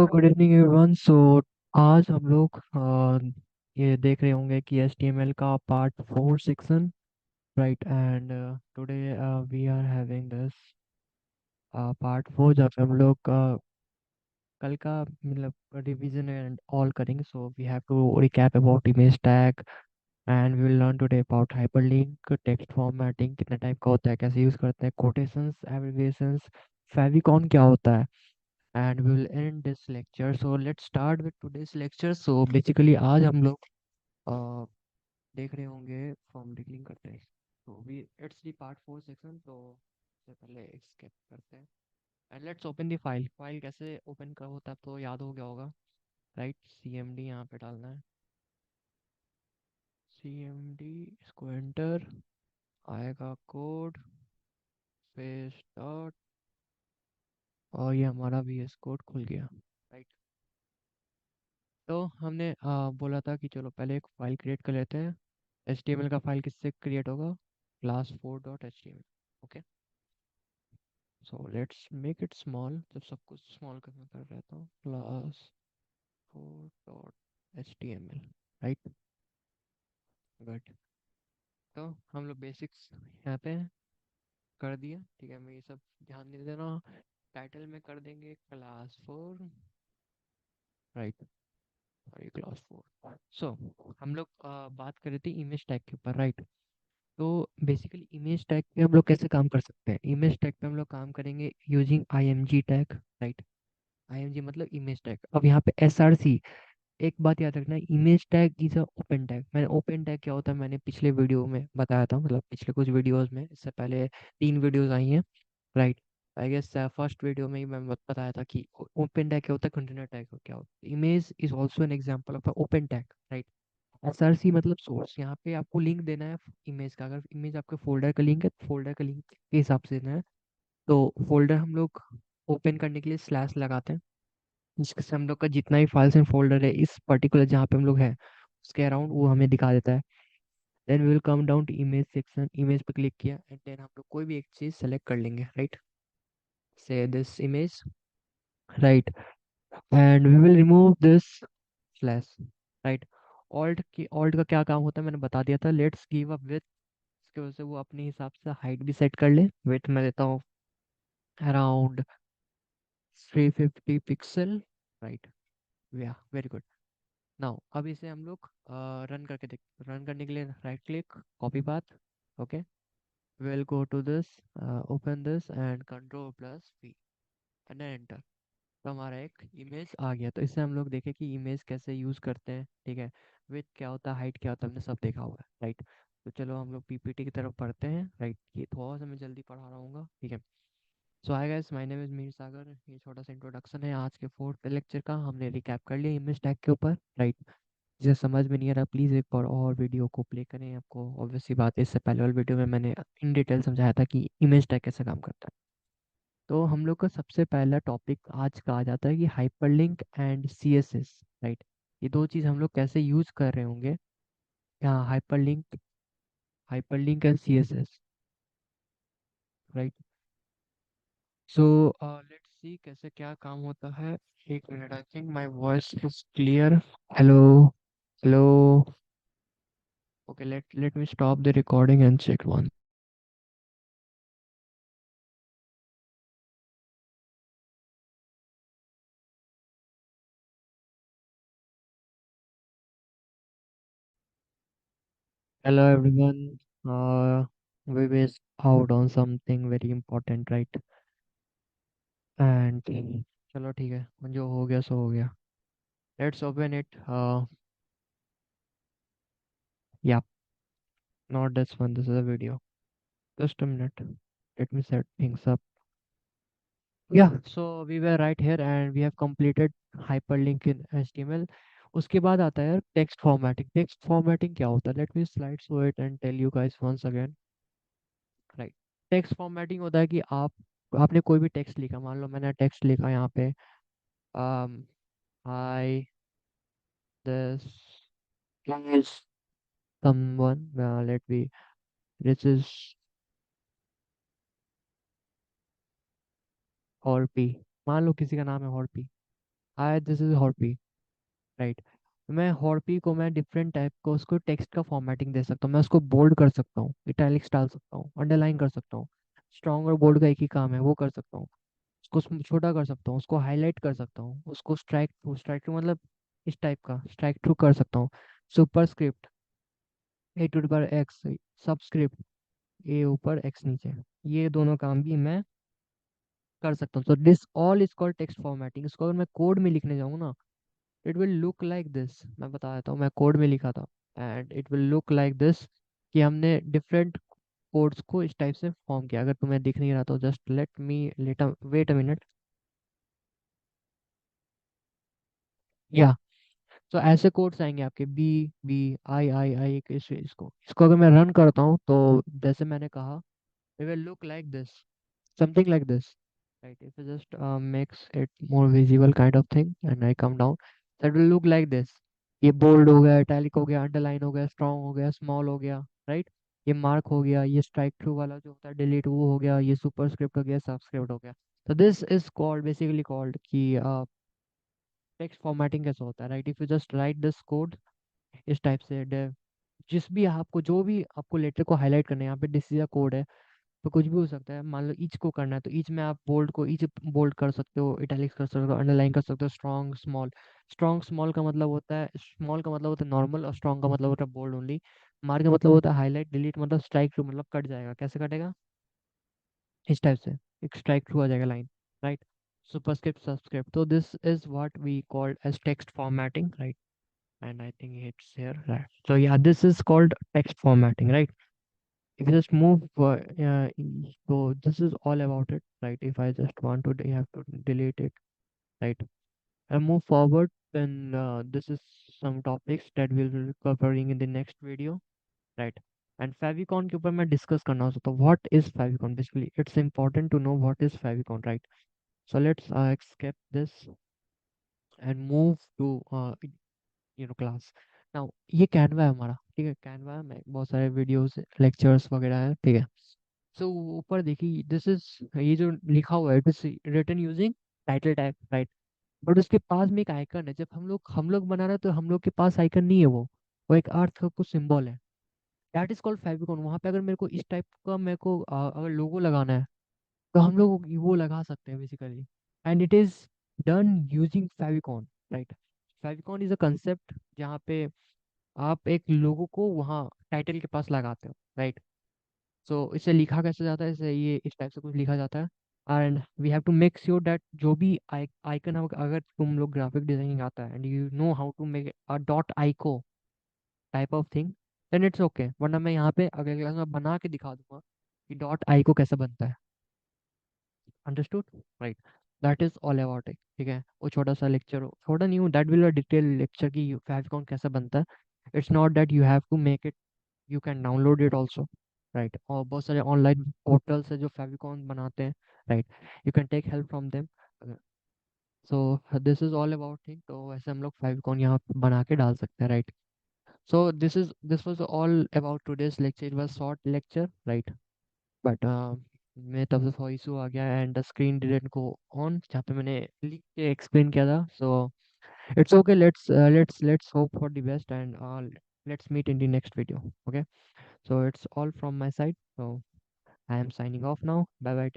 Good evening everyone. आज हम लोग ये देख रहे होंगे कि HTML का part 4 section, right. And today we are having this part 4, जहाँ पे हम लोग कल का मतलब रिवीजन एंड ऑल करेंगे। So we have to recap about image tag, and we will learn today about hyperlink, text formatting कितने टाइप का होता है, कैसे यूज़ करते हैं, कोटेशंस, एब्रिविएशंस, फेविकॉन क्या होता है, and we will end this lecture. So let's start with today's lecture. So basically आज हम लोग uh, देख रहे होंगे फॉर्म डिक्लिंग करते हैं। तो we it's the part 4 section. तो सबसे पहले स्किप करते हैं and let's open the file. File कैसे ओपन कर होता है तो याद हो गया होगा, राइट। CMD यहाँ पे डालना है। CMD, इसको एंटर, आएगा कोड, पेस्ट डॉट, और ये हमारा VS कोड खुल गया, राइट। तो हमने बोला था कि चलो पहले एक फाइल क्रिएट कर लेते हैं। HTML का फाइल किससे क्रिएट होगा? Class 4.html। Okay, so let's make it small. जब सब कुछ स्मॉल करना कर रहता हूँ, क्लास 4.html, राइट। गुड। तो हम लोग बेसिक्स यहाँ पे कर दिया, ठीक है। मैं ये सब ध्यान नहीं देना। टाइटल में कर देंगे क्लास 4, राइट। Sorry, class 4। सो हम लोग बात कर रहे थे इमेज टैग के ऊपर, राइट। तो बेसिकली इमेज टैग पे हम लोग कैसे काम कर सकते हैं? इमेज टैग पे हम लोग काम करेंगे using IMG tag, right. IMG मतलब इमेज टैग। अब यहाँ पे SRC, एक बात याद रखना, image tag is a open tag. मैंने ओपन टैग क्या होता है मैंने पिछले वीडियो में बताया था, मतलब पिछले कुछ वीडियोस में, इससे पहले 3 वीडियोस आई हैं, right. I guess first video में ही मैं बताया था कि ओपन टैग क्या होता है, कंटेनर टैग क्या होता है। Image is also an example of open tag, right. SRC मतलब सोर्स। यहाँ पे आपको लिंक देना है इमेज का। अगर इमेज आपके फोल्डर का लिंक है तो फोल्डर का लिंक के हिसाब से देना है। तो फोल्डर हम लोग ओपन करने के लिए स्लैश लगाते हैं, जिससे हम लोग का जितना भी फाइल्स एंड फोल्डर है इस पर्टिकुलर जहाँ पे हम लोग हैं उसके अराउंड वो हमें दिखा देता है। Then we will come down to image section. Image पे क्लिक किया एंड देन हम लोग कोई भी एक चीज़ सेलेक्ट कर लेंगे, राइट। से this image, right. And we will remove this slash, right. Alt का क्या काम होता है मैंने बता दिया था। लेट्स गिव अ विथ, इसकी वजह से वो अपने हिसाब से हाइट भी सेट कर ले। विथ मैं देता हूँ अराउंड 350 पिक्सल, राइट। या वेरी गुड। नाउ अब इसे हम लोग रन करके देख। रन करने के लिए right click, copy path, okay. Will go to this, open this and Ctrl+V and enter. तो हमारा एक इमेज आ गया। तो इससे हम लोग देखें कि इमेज कैसे यूज़ करते हैं, ठीक है। विथ क्या होता है, हाइट क्या होता है, हमने सब देखा हुआ है, राइट। तो चलो हम लोग PPT की तरफ पढ़ते हैं, राइट। ये थोड़ा सा मैं जल्दी पढ़ा रहा हूँ, ठीक है। So hi guys, my name is Mir Sagar. ये छोटा सा इंट्रोडक्शन है आज के 4th लेक्चर का। हमने रिकैप कर लिया इमेज टैग के ऊपर, राइट। जिसे समझ में नहीं आ रहा प्लीज़ एक बार और वीडियो को प्ले करें। आपको ऑब्वियस सी बात है, इससे पहले वाले वीडियो में मैंने इन डिटेल समझाया था कि इमेज टैग कैसे काम करता है। तो हम लोग का सबसे पहला टॉपिक आज का आ जाता है कि हाइपरलिंक एंड CSS, राइट। ये दो चीज़ हम लोग कैसे यूज़ कर रहे होंगे यहाँ, hyperlink, hyperlink and CSS, right. So let's see कैसे क्या काम होता है। एक minute, I think my voice is clear. Hello, hello. Okay, let me stop the recording and check one. Hello everyone. We missed out on something very important, right? And चलो ठीक है, जो हो गया सो हो गया। Let's open it. Yeah, not this one. This is a video. Just a minute. Let me set things up. Yeah, so we were right here and we have completed hyperlink in HTML. उसके बाद आता है यार text formatting. Text formatting क्या होता है? Let me slide show it and tell you guys once again, right. Text formatting होता है कि आपने कोई भी टेक्स्ट लिखा, मान लो मैंने टेक्स्ट लिखा यहाँ पे, hi, this is someone, let me, this is हॉर्पी। मान लो किसी का नाम है हॉर्पी, आई दिस इज हॉर्पी, राइट। मैं हॉर्पी को मैं डिफरेंट टाइप को उसको टेक्स्ट का फॉर्मेटिंग दे सकता हूँ। मैं उसको बोल्ड कर सकता हूँ, इटैलिक्स डाल सकता हूँ, अंडरलाइन कर सकता हूँ। स्ट्रॉन्ग और बोल्ड का एक ही काम है, वो कर सकता हूँ। उसको छोटा कर सकता हूँ, उसको हाईलाइट कर सकता हूँ, उसको स्ट्राइक थ्रू मतलब इस टाइप का स्ट्राइक थ्रू कर सकता हूँ। सुपर स्क्रिप्ट ए टू पर एक्स, सबस्क्रिप्ट ए ऊपर एक्स नीचे, ये दोनों काम भी मैं कर सकता हूँ। तो this all is called text formatting. इसको अगर मैं कोड में लिखने जाऊँ ना, it will look like this. मैं बता देता हूँ, मैं कोड में लिखा था, and it will look like this कि हमने डिफरेंट कोड्स को इस टाइप से फॉर्म किया। अगर तुम्हें दिख नहीं रहा तो just let me let wait a minute. या तो ऐसे कोड्स आएंगे आपके बी बी आई आई आई, इसको अगर मैं रन करता हूँ तो जैसे मैंने कहा, it will look like this, something like this, right? If you just makes it more visible kind of thing and I come down, that will look like this. ये बोल्ड हो गया, इटैलिक हो गया, अंडरलाइन हो गया, strong हो गया, small हो गया, राइट। ये मार्क हो गया, ये स्ट्राइक थ्रू वाला जो होता है डिलीट वो हो गया, ये सुपर स्क्रिप्ट हो गया, सबस्क्रिप्ट हो गया। तो this is called basically called कि टेक्स्ट फॉर्मेटिंग कैसे होता है, right. If you just right this code इस टाइप से जिस भी आपको जो भी आपको लेटर को हाईलाइट करना है, यहाँ पे दिस इज अ कोड है, तो कुछ भी हो सकता है। मान लो ईच को करना है तो ईच में आप बोल्ड को ईच बोल्ड कर सकते हो, इटैलिक्स कर सकते हो, अंडरलाइन कर सकते हो, स्ट्रॉन्ग स्मॉल। स्ट्रॉन्ग स्मॉल का मतलब होता है, स्मॉल का मतलब होता है नॉर्मल, और स्ट्रॉन्ग का मतलब होता है बोल्ड ओनली। मार्क का मतलब होता है हाईलाइट, डिलीट मतलब स्ट्राइक थ्रू, मतलब कट जाएगा। कैसे कटेगा? इस टाइप से एक स्ट्राइक थ्रू आ जाएगा लाइन, राइट। सुपरस्क्रिप्ट सबस्क्रिप्ट, तो this is what we called as text formatting, right. And I think it's here, right? So yeah, this is called text formatting, right? If you just move so this is all about it, right? If I just want to you have to delete it, right? And move forward, then this is some topics that we'll be covering in the next video, right? And favicon के ऊपर मैं discuss करना चाहता हूँ, what is favicon basically. It's important to know what is favicon, right? So let's escape this and move to class. Now ये Canva है हमारा, ठीक है। कैनवा में बहुत सारे वीडियोस लेक्चर्स वगैरह है, ठीक है। सो ऊपर देखिए, दिस इज, ये जो लिखा हुआ है it is written using title tag, right. But उसके पास में एक आइकन है। जब हम लोग बना रहे हैं तो हम लोग के पास आइकन नहीं है, वो एक अर्थ का कुछ सिंबल है, दैट इज कॉल्ड फेविकॉन। वहां पे अगर मेरे को इस टाइप का मेरे को अगर लोगो लगाना है तो हम लोग वो लगा सकते हैं basically, and it is done using favicon, right. Favicon is a concept जहाँ पे आप एक लोगो को वहाँ टाइटल के पास लगाते हो, राइट। सो इसे लिखा कैसे जाता है, इसे ये इस टाइप से कुछ लिखा जाता है। And we have to make sure that जो भी आइकन, अगर तुम लोग ग्राफिक डिजाइनिंग आता है and you know how to make a dot ico type of thing, then it's okay. वरना मैं यहाँ पे अगले क्लास में बना के दिखा दूंगा कि डॉट आइको कैसे बनता है। Understood, right. That is all about it, ठीक है। वो छोटा सा लेक्चर हो, छोटा नहीं हो, that will a detail lecture की फेविकॉन कैसे बनता है। It's not that you have to make it, you can download it also, right. और बहुत सारे ऑनलाइन पोर्टल्स है जो फेविकॉन बनाते हैं, right. You can take help from them. So this is all about thing. तो वैसे हम लोग फेविकॉन यहाँ बना के डाल सकते हैं, right. So this was all about today's lecture. It was short lecture, right. But मैं तब से थोड़ा इशू आ गया and the screen didn't go on, जहाँ पे मैंने लिख के एक्सप्लेन किया था। सो it's okay, let's hope for the best, and let's meet in the next video, okay? So it's all from my side, so I am signing off now. Bye bye, take